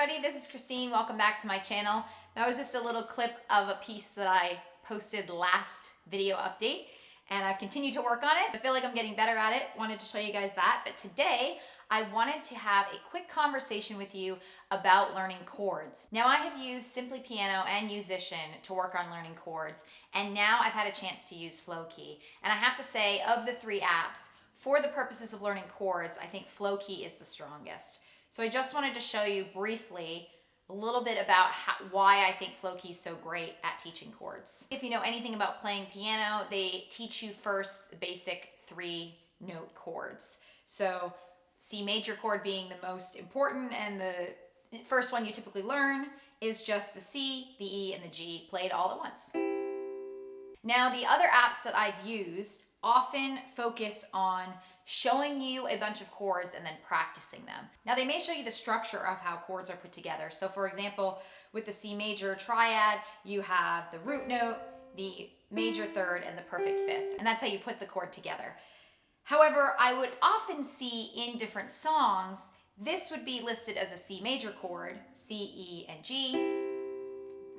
everybody, this is Christine. Welcome back to my channel. That was just a little clip of a piece that I posted last video update, and I've continued to work on it. I feel like I'm getting better at it. Wanted to show you guys that, but today I wanted to have a quick conversation with you about learning chords. Now I have used Simply Piano and Yousician to work on learning chords, and now I've had a chance to use Flowkey. And I have to say, of the three apps, for the purposes of learning chords, I think Flowkey is the strongest. So I just wanted to show you briefly a little bit about why I think Flowkey is so great at teaching chords. If you know anything about playing piano, they teach you first the basic 3-note chords. So C major chord being the most important, and the first one you typically learn is just the C, the E, and the G played all at once. Now the other apps that I've used often focus on showing you a bunch of chords and then practicing them. Now they may show you the structure of how chords are put together. So for example, with the C major triad, you have the root note, the major third, and the perfect fifth. And that's how you put the chord together. However, I would often see in different songs, this would be listed as a C major chord, C, E, and G,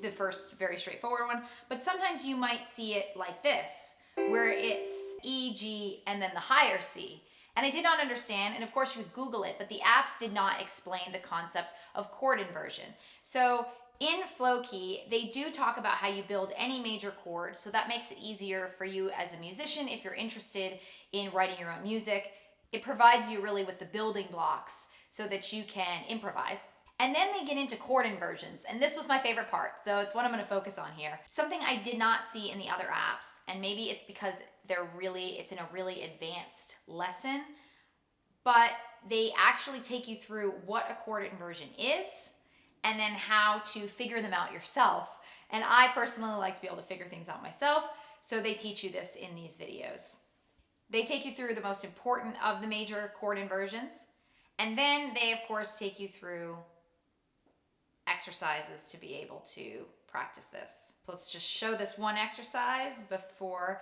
the first very straightforward one, but sometimes you might see it like this, where it's E, G, and then the higher C. And I did not understand, and of course you would Google it, but the apps did not explain the concept of chord inversion. So in Flowkey, they do talk about how you build any major chord, so that makes it easier for you as a musician if you're interested in writing your own music. It provides you really with the building blocks so that you can improvise. And then they get into chord inversions, and this was my favorite part, so it's what I'm going to focus on here. Something I did not see in the other apps, and maybe it's because it's in a really advanced lesson, but they actually take you through what a chord inversion is, and then how to figure them out yourself. And I personally like to be able to figure things out myself, so they teach you this in these videos. They take you through the most important of the major chord inversions, and then they of course take you through exercises to be able to practice this. So let's just show this one exercise before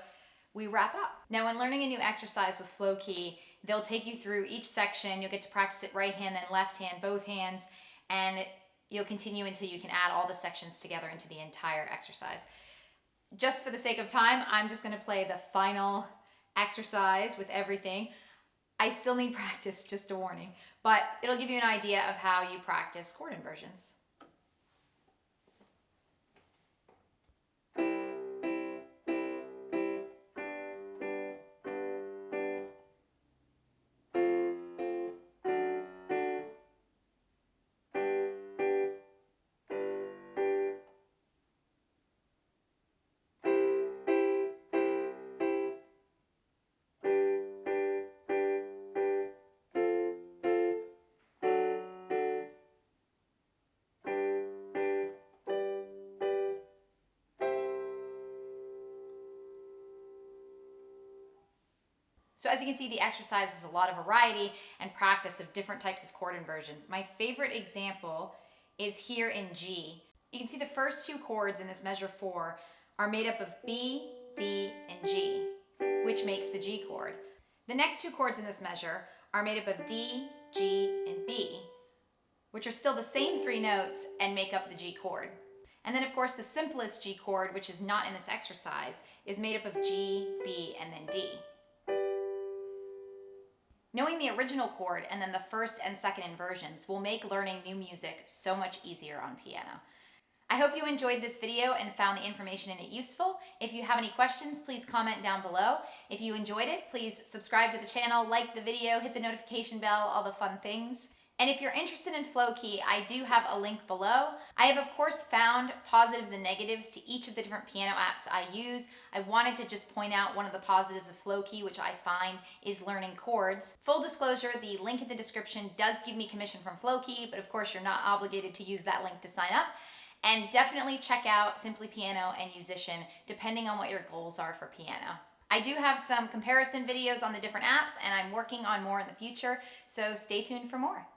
we wrap up. Now when learning a new exercise with Flowkey, they'll take you through each section. You'll get to practice it right hand, then left hand, both hands, and you'll continue until you can add all the sections together into the entire exercise. Just for the sake of time, I'm just going to play the final exercise with everything. I still need practice, just a warning, but it'll give you an idea of how you practice chord inversions. So as you can see, the exercise has a lot of variety and practice of different types of chord inversions. My favorite example is here in G. You can see the first two chords in this measure 4 are made up of B, D, and G, which makes the G chord. The next two chords in this measure are made up of D, G, and B, which are still the same 3 notes and make up the G chord. And then of course the simplest G chord, which is not in this exercise, is made up of G, B, and then D. Knowing the original chord and then the first and second inversions will make learning new music so much easier on piano. I hope you enjoyed this video and found the information in it useful. If you have any questions, please comment down below. If you enjoyed it, please subscribe to the channel, like the video, hit the notification bell, all the fun things. And if you're interested in Flowkey, I do have a link below. I have of course found positives and negatives to each of the different piano apps I use. I wanted to just point out one of the positives of Flowkey, which I find is learning chords. Full disclosure, the link in the description does give me commission from Flowkey, but of course you're not obligated to use that link to sign up. And definitely check out Simply Piano and Yousician, depending on what your goals are for piano. I do have some comparison videos on the different apps, and I'm working on more in the future, so stay tuned for more.